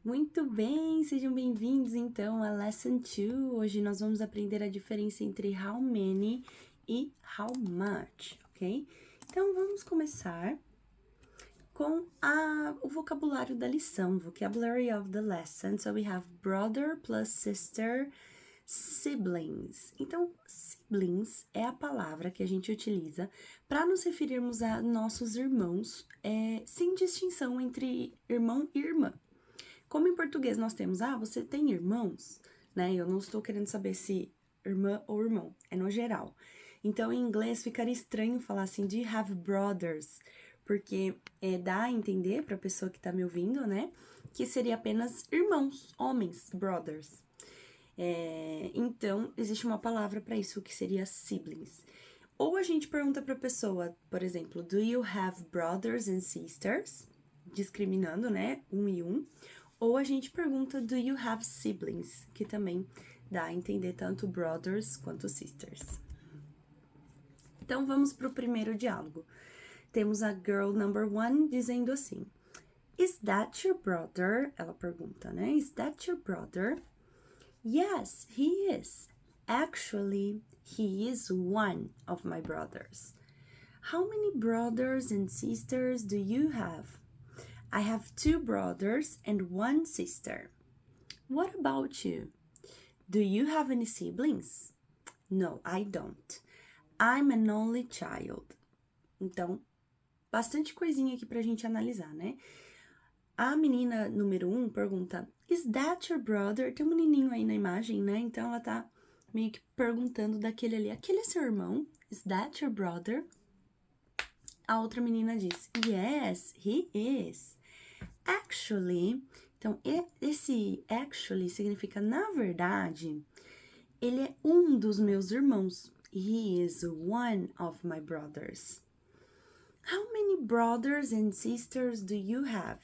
Muito bem, sejam bem-vindos então a Lesson 2. Hoje nós vamos aprender a diferença entre how many e how much, ok? Então vamos começar com o vocabulário da lição, vocabulary of the lesson. So we have brother plus sister, siblings. Então, siblings é a palavra que a gente utiliza para nos referirmos a nossos irmãos, sem distinção entre irmão e irmã. Como em português nós temos, você tem irmãos, né? Eu não estou querendo saber se irmã ou irmão, é no geral. Então, em inglês ficaria estranho falar assim, do you have brothers? Porque dá a entender para a pessoa que está me ouvindo, né? Que seria apenas irmãos, homens, brothers. Então, existe uma palavra para isso que seria siblings. Ou a gente pergunta para a pessoa, por exemplo, do you have brothers and sisters? Discriminando, né? Um e um. Ou a gente pergunta, do you have siblings? Que também dá a entender tanto brothers quanto sisters. Então, vamos para o primeiro diálogo. Temos a girl number 1 dizendo assim, is that your brother? Ela pergunta, né? Is that your brother? Yes, he is. Actually, he is one of my brothers. How many brothers and sisters do you have? I have 2 brothers and 1 sister. What about you? Do you have any siblings? No, I don't. I'm an only child. Então, bastante coisinha aqui pra gente analisar, né? A menina número 1 pergunta, is that your brother? Tem um menininho aí na imagem, né? Então, ela tá meio que perguntando daquele ali, aquele é seu irmão? Is that your brother? A outra menina diz, yes, he is. Actually, então, esse actually significa, na verdade, ele é um dos meus irmãos. He is one of my brothers. How many brothers and sisters do you have?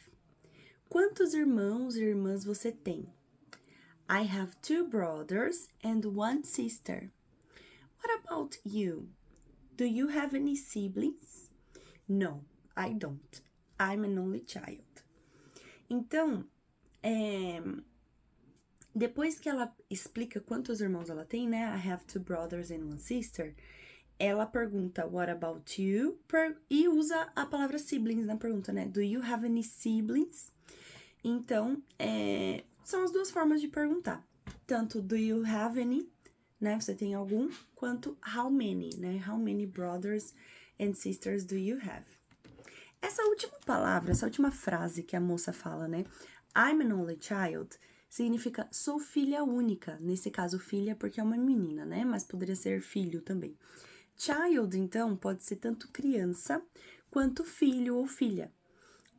Quantos irmãos e irmãs você tem? I have 2 brothers and 1 sister. What about you? Do you have any siblings? No, I don't. I'm an only child. Então, depois que ela explica quantos irmãos ela tem, né? I have 2 brothers and 1 sister. Ela pergunta, what about you? E usa a palavra siblings na pergunta, né? Do you have any siblings? Então, são as duas formas de perguntar. Tanto do you have any, né? Você tem algum? Quanto how many, né? How many brothers and sisters do you have? Essa última palavra, essa última frase que a moça fala, né? I'm an only child, significa sou filha única. Nesse caso, filha porque é uma menina, né? Mas poderia ser filho também. Child, então, pode ser tanto criança quanto filho ou filha.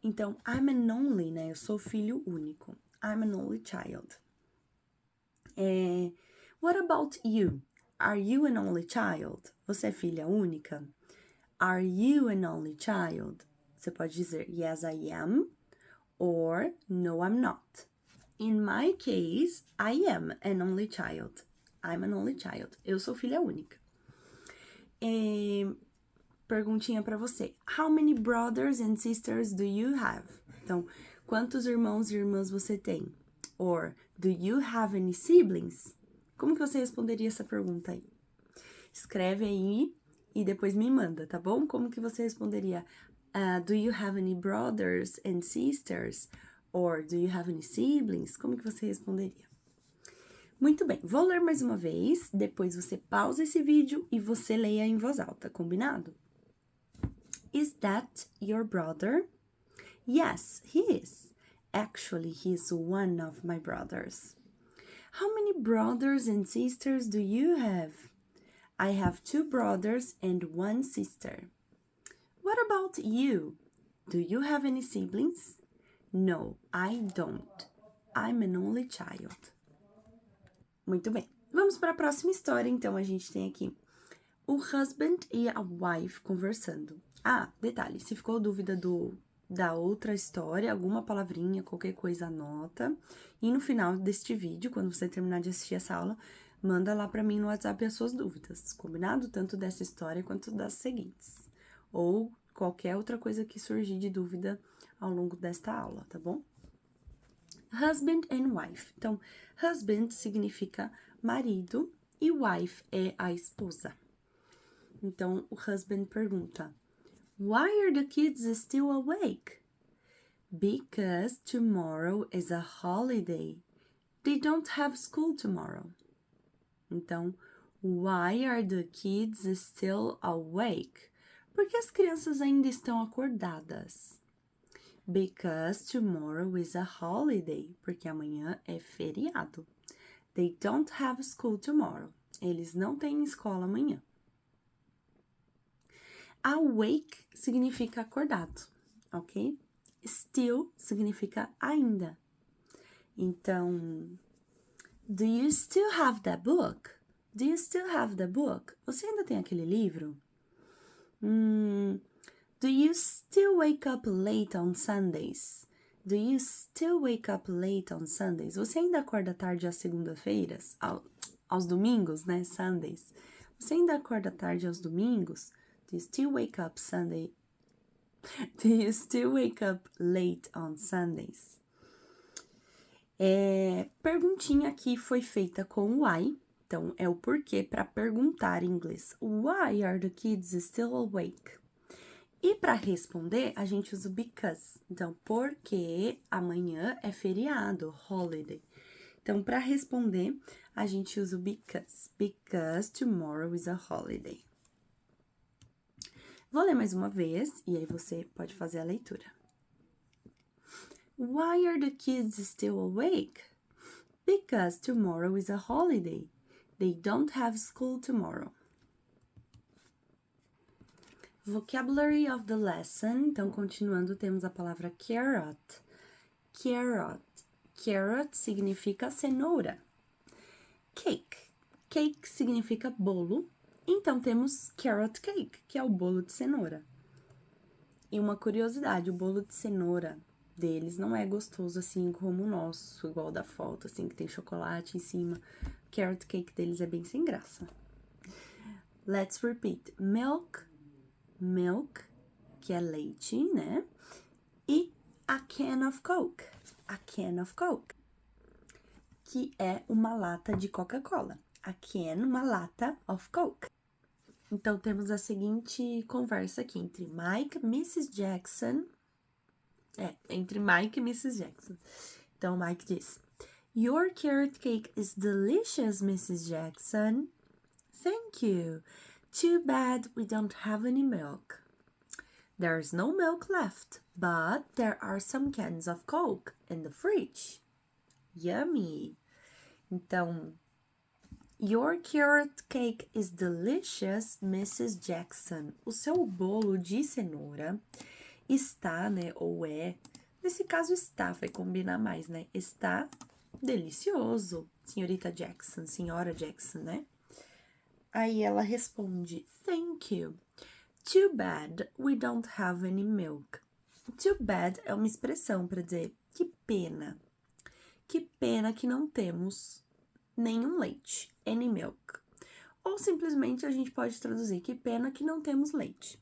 Então, I'm an only, né? Eu sou filho único. I'm an only child. What about you? Are you an only child? Você é filha única? Are you an only child? Você pode dizer, yes, I am, or no, I'm not. In my case, I am an only child. I'm an only child. Eu sou filha única. Perguntinha pra você. How many brothers and sisters do you have? Então, quantos irmãos e irmãs você tem? Or, do you have any siblings? Como que você responderia essa pergunta aí? Escreve aí e depois me manda, tá bom? Como que você responderia? Do you have any brothers and sisters? Or, do you have any siblings? Como que você responderia? Muito bem, vou ler mais uma vez, depois você pausa esse vídeo e você leia em voz alta, combinado? Is that your brother? Yes, he is. Actually, he's one of my brothers. How many brothers and sisters do you have? I have 2 brothers and 1 sister. What about you? Do you have any siblings? No, I don't. I'm an only child. Muito bem. Vamos para a próxima história, então. A gente tem aqui o husband e a wife conversando. Detalhe, se ficou dúvida da outra história, alguma palavrinha, qualquer coisa, anota. E no final deste vídeo, quando você terminar de assistir essa aula, manda lá pra mim no WhatsApp as suas dúvidas, combinado? Tanto dessa história quanto das seguintes. Ou qualquer outra coisa que surgir de dúvida ao longo desta aula, tá bom? husband and wife. Então, husband significa marido e wife é a esposa. Então, o husband pergunta: Why are the kids still awake? Because tomorrow is a holiday. They don't have school tomorrow. Então, why are the kids still awake? Porque as crianças ainda estão acordadas. Because tomorrow is a holiday. Porque amanhã é feriado. They don't have school tomorrow. Eles não têm escola amanhã. Awake significa acordado, ok? Still significa ainda. Então, do you still have that book? Do you still have the book? Você ainda tem aquele livro? Do you still wake up late on Sundays? Do you still wake up late on Sundays? Você ainda acorda tarde às segunda-feiras? Aos domingos, né? Sundays. Você ainda acorda tarde aos domingos? Do you still wake up Sunday? Do you still wake up late on Sundays? Perguntinha aqui foi feita com why. Então, é o porquê para perguntar em inglês. Why are the kids still awake? E para responder, a gente usa o because. Então, porque amanhã é feriado, holiday. Então, para responder, a gente usa o because. Because tomorrow is a holiday. Vou ler mais uma vez, e aí você pode fazer a leitura. Why are the kids still awake? Because tomorrow is a holiday. They don't have school tomorrow. Vocabulary of the lesson. Então, continuando, temos a palavra carrot. Carrot. Carrot significa cenoura. Cake. Cake significa bolo. Então, temos carrot cake, que é o bolo de cenoura. E uma curiosidade, o bolo de cenoura deles não é gostoso assim como o nosso, igual o da foto, assim, que tem chocolate em cima. O carrot cake deles é bem sem graça. Let's repeat. Milk, que é leite, né? E a can of Coke, que é uma lata de Coca-Cola. A can, uma lata of Coke. Então, temos a seguinte conversa aqui entre Mike e Mrs. Jackson. Entre Mike e Mrs. Jackson. Então, Mike diz: Your carrot cake is delicious, Mrs. Jackson. Thank you. Too bad we don't have any milk. There's no milk left, but there are some cans of Coke in the fridge. Yummy! Então, Your carrot cake is delicious, Mrs. Jackson. O seu bolo de cenoura está, né, ou é, nesse caso está, vai combinar mais, né, está delicioso, senhorita Jackson, senhora Jackson, né? Aí ela responde, thank you. Too bad we don't have any milk. Too bad é uma expressão para dizer que pena. Que pena que não temos nenhum leite, any milk. Ou simplesmente a gente pode traduzir que pena que não temos leite.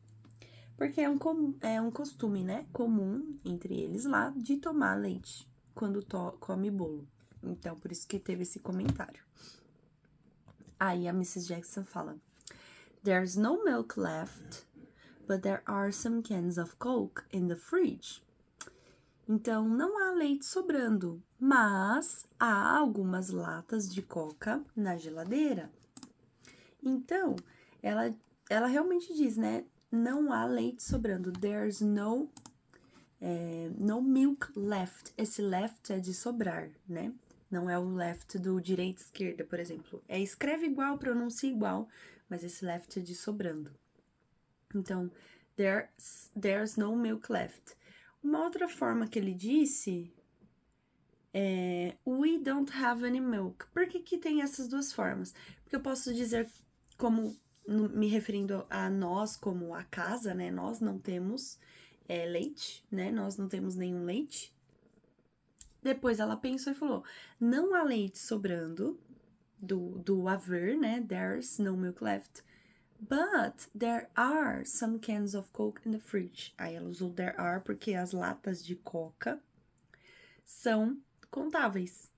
Porque é um costume, né, comum entre eles lá de tomar leite quando come bolo. Então, por isso que teve esse comentário. Aí a Mrs. Jackson fala, There's no milk left, but there are some cans of Coke in the fridge. Então, não há leite sobrando, mas há algumas latas de coca na geladeira. Então, ela realmente diz, né? Não há leite sobrando. There's no milk left. Esse left é de sobrar, né? Não é o left do direita e esquerda, por exemplo. Escreve igual, pronuncia igual, mas esse left é de sobrando. Então, there's no milk left. Uma outra forma que ele disse é we don't have any milk. Por que tem essas duas formas? Porque eu posso dizer como, me referindo a nós como a casa, né? Nós não temos leite, né? Nós não temos nenhum leite. Depois ela pensou e falou, não há leite sobrando do haver, né? There's no milk left. But there are some cans of Coke in the fridge. Aí ela usou there are porque as latas de coca são contáveis,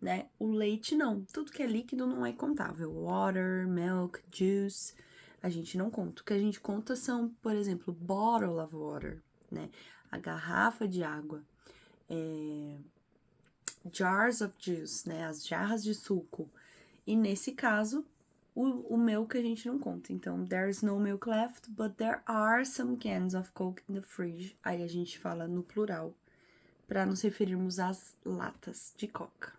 né? O leite não. Tudo que é líquido não é contável. Water, milk, juice, a gente não conta. O que a gente conta são, por exemplo, bottle of water, né? A garrafa de água. Jars of juice, né? As jarras de suco. E nesse caso, o milk a gente não conta. Então, there's no milk left, but there are some cans of Coke in the fridge. Aí a gente fala no plural, para nos referirmos às latas de Coca.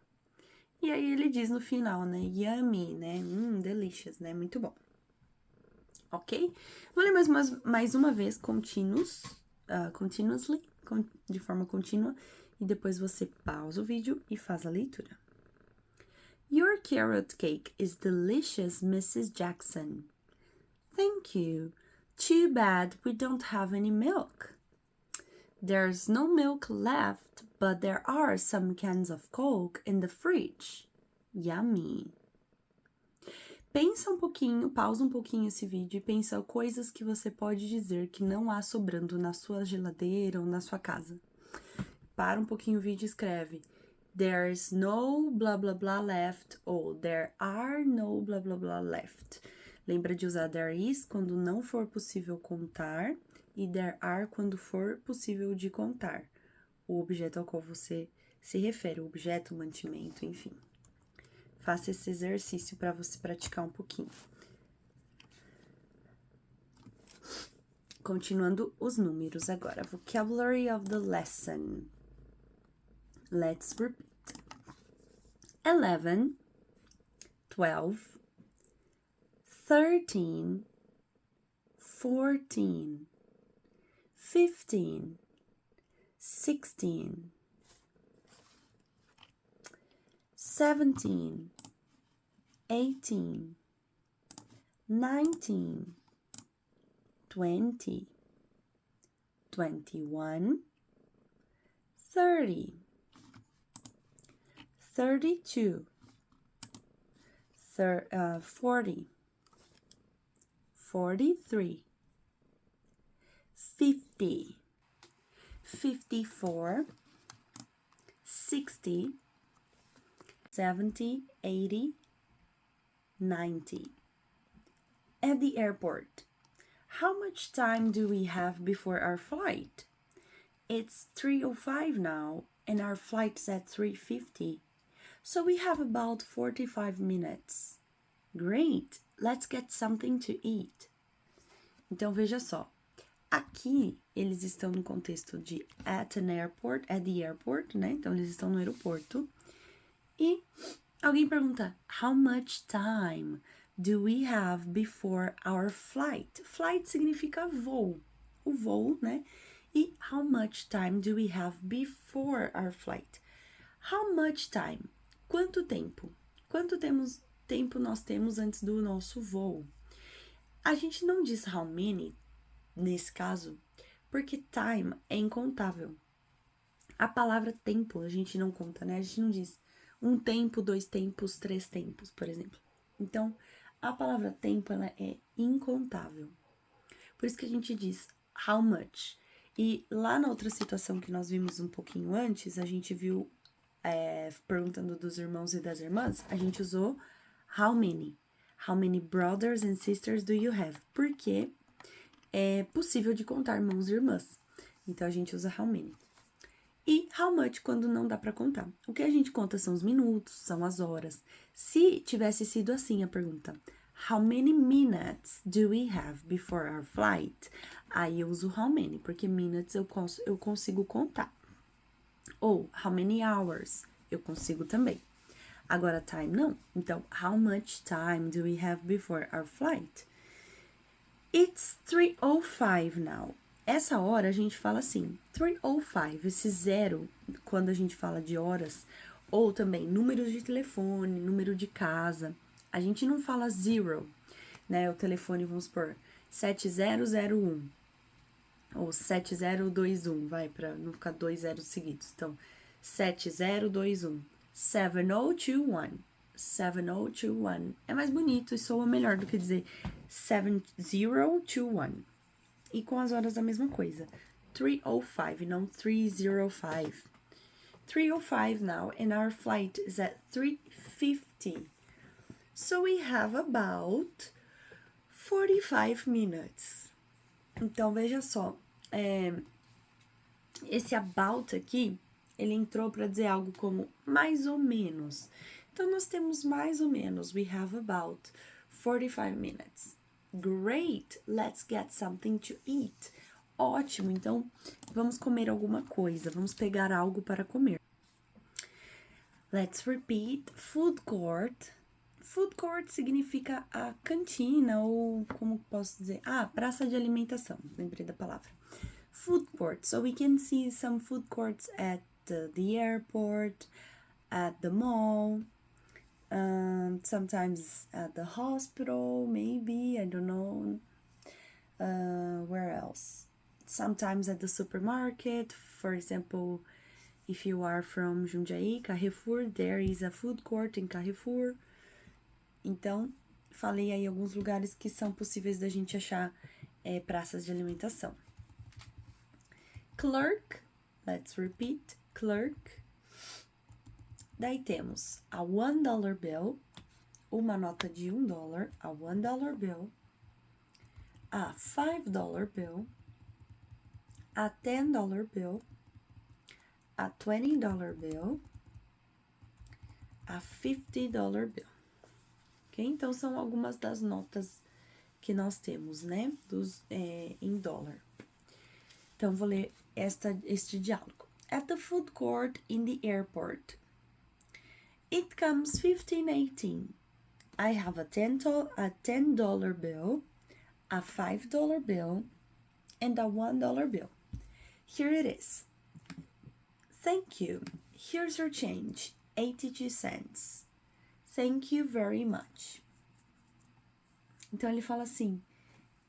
E aí ele diz no final, né? Yummy, né? Delicious, né? Muito bom. Ok? Vou ler mais uma vez continuously, de forma contínua, e depois você pausa o vídeo e faz a leitura. Your carrot cake is delicious, Mrs. Jackson. Thank you. Too bad we don't have any milk. There's no milk left, but there are some cans of Coke in the fridge. Yummy. Pensa um pouquinho, pausa um pouquinho esse vídeo e pensa coisas que você pode dizer que não há sobrando na sua geladeira ou na sua casa. Para um pouquinho o vídeo e escreve There's no blah blah blah left ou There are no blah blah blah left. Lembra de usar there is quando não for possível contar e there are quando for possível de contar. O objeto ao qual você se refere, o objeto, o mantimento, enfim. Faça esse exercício para você praticar um pouquinho. Continuando os números agora. Vocabulary of the lesson. Let's repeat. 11, 12, 13, 14, 15, 16, 17, 18, 19, 20, 21, 30, 32, 40, 43, 50, 54, 60, 70, 80, 90. At the airport, how much time do we have before our flight? It's 3:05 now, and our flight's at 3:50. So we have about 45 minutes. Great, let's get something to eat. Então, veja só. Aqui, eles estão no contexto de at the airport, né? Então, eles estão no aeroporto. E alguém pergunta, how much time do we have before our flight? Flight significa voo. O voo, né? E how much time do we have before our flight? How much time? Quanto tempo? Quanto tempo nós temos antes do nosso voo? A gente não diz how many, nesse caso, porque time é incontável. A palavra tempo a gente não conta, né? A gente não diz um tempo, 2 tempos, 3 tempos, por exemplo. Então, a palavra tempo, ela é incontável. Por isso que a gente diz how much. E lá na outra situação que nós vimos um pouquinho antes, a gente viu perguntando dos irmãos e das irmãs, a gente usou how many. How many brothers and sisters do you have? Porque é possível de contar irmãos e irmãs. Então, a gente usa how many. E how much quando não dá para contar. O que a gente conta são os minutos, são as horas. Se tivesse sido assim a pergunta, how many minutes do we have before our flight? Aí eu uso how many, porque minutes eu consigo contar. Ou how many hours? Eu consigo também. Agora time não. Então, how much time do we have before our flight? It's 3:05 now. Essa hora a gente fala assim, 3:05, esse zero, quando a gente fala de horas, ou também números de telefone, número de casa, a gente não fala zero, né? O telefone, vamos supor, 7001 ou 7021, vai, para não ficar 2 zeros seguidos. Então, 7021, 7021, 7021. É mais bonito e soa melhor do que dizer 7021. E com as horas a mesma coisa. 3:05 e não 3:05. 3:05 now, and our flight is at 3:50. So we have about 45 minutes. Então, veja só, esse about aqui, ele entrou para dizer algo como mais ou menos. Então, nós temos mais ou menos. We have about 45 minutes. Great! Let's get something to eat. Ótimo! Então, vamos comer alguma coisa. Vamos pegar algo para comer. Let's repeat. Food court. Food court significa a cantina ou, como posso dizer? Praça de alimentação. Lembrei da palavra. Food court. So we can see some food courts at the airport, at the mall, sometimes at the hospital, maybe, I don't know. Where else? Sometimes at the supermarket. For example, if you are from Jundiaí, Carrefour, there is a food court in Carrefour. Então, falei aí alguns lugares que são possíveis da gente achar praças de alimentação. Clerk, let's repeat, clerk. Daí temos a $1 bill, uma nota de $1, a $1 bill, a $5 bill, a $10 bill, a $20 bill, a $50 bill. Ok? Então, são algumas das notas que nós temos, né? Em dólar. Então, vou ler este diálogo. At the food court in the airport, it comes $15.18. I have a $10 bill, a $5 bill, and a $1 bill. Here it is. Thank you. Here's your change, 82 cents. Thank you very much. Então, ele fala assim,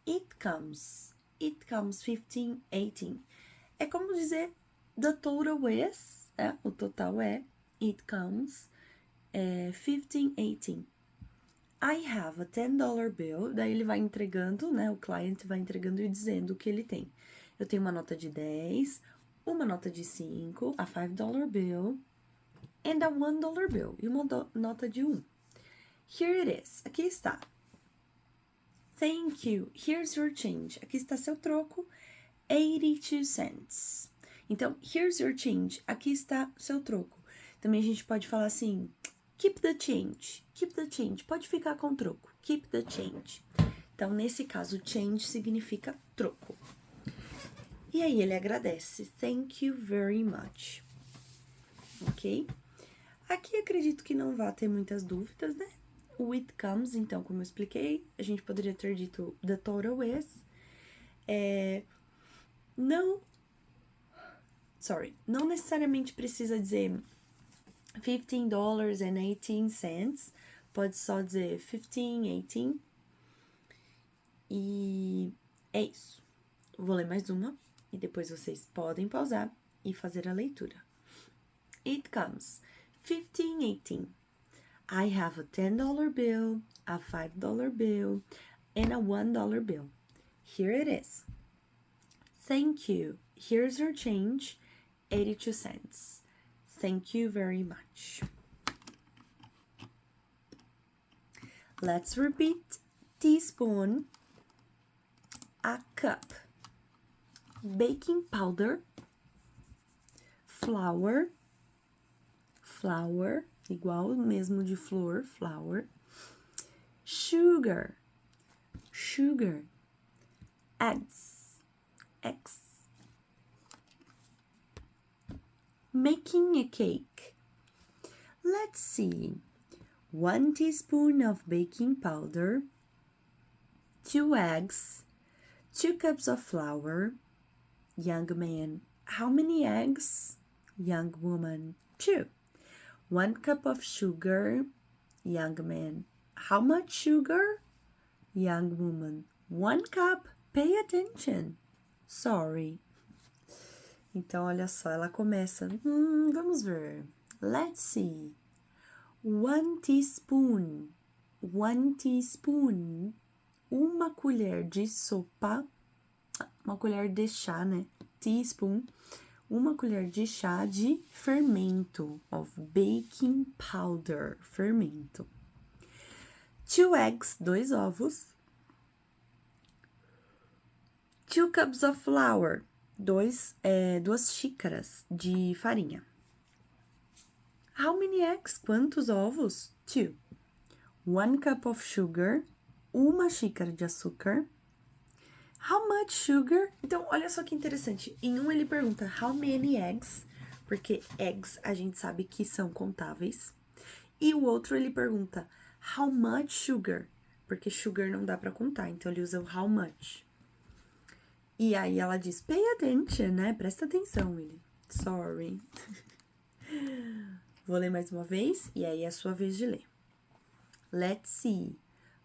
it comes $15.18. É como dizer, the total is, o total é, it comes $15.18. I have a $10 bill, daí ele vai entregando, né, o client vai entregando e dizendo o que ele tem. Eu tenho uma nota de 10, uma nota de 5, a $5 bill, and a $1 bill, e uma nota de 1. Here it is, aqui está. Thank you, here's your change. Aqui está seu troco, 82 cents. Então, here's your change, aqui está seu troco. Também a gente pode falar assim, keep the change, pode ficar com troco, keep the change. Então, nesse caso, change significa troco. E aí ele agradece, thank you very much. Ok? Aqui acredito que não vai ter muitas dúvidas, né? O it comes, então, como eu expliquei, a gente poderia ter dito the total is. Não necessariamente precisa dizer $15.18, pode só dizer 15, 18. E é isso. Vou ler mais uma e depois vocês podem pausar e fazer a leitura. It comes $15.18. I have a $10 bill, a $5 bill, and a $1 bill. Here it is. Thank you. Here's your change, 82 cents. Thank you very much. Let's repeat. Teaspoon, a cup, baking powder, flour, igual mesmo de flor, flour, sugar, eggs, making a cake. Let's see. 1 teaspoon of baking powder, 2 eggs, 2 cups of flour. Young man, how many eggs? Young woman, 2. 1 cup of sugar. Young man, how much sugar? Young woman, 1 cup. Pay attention. Sorry. Então, olha só, ela começa. Vamos ver. Let's see. 1 teaspoon. 1 teaspoon. Uma colher de sopa. Uma colher de chá, né? Teaspoon. 1 colher de chá de fermento, of baking powder, fermento. 2 eggs, 2 ovos. 2 cups of flour, 2 xícaras de farinha. How many eggs? Quantos ovos? 2. 1 cup of sugar, 1 xícara de açúcar. How much sugar? Então, olha só que interessante. Em um ele pergunta how many eggs, porque eggs a gente sabe que são contáveis. E o outro ele pergunta how much sugar, porque sugar não dá pra contar, então ele usa o how much. E aí ela diz pay attention, né? Presta atenção, ele. Sorry. Vou ler mais uma vez e aí é a sua vez de ler. Let's see.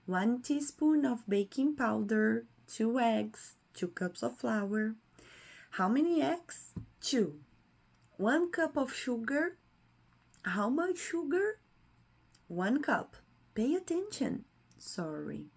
1 teaspoon of baking powder, 2 eggs, 2 cups of flour. How many eggs? 2. 1 cup of sugar. How much sugar? 1 cup. Pay attention. Sorry.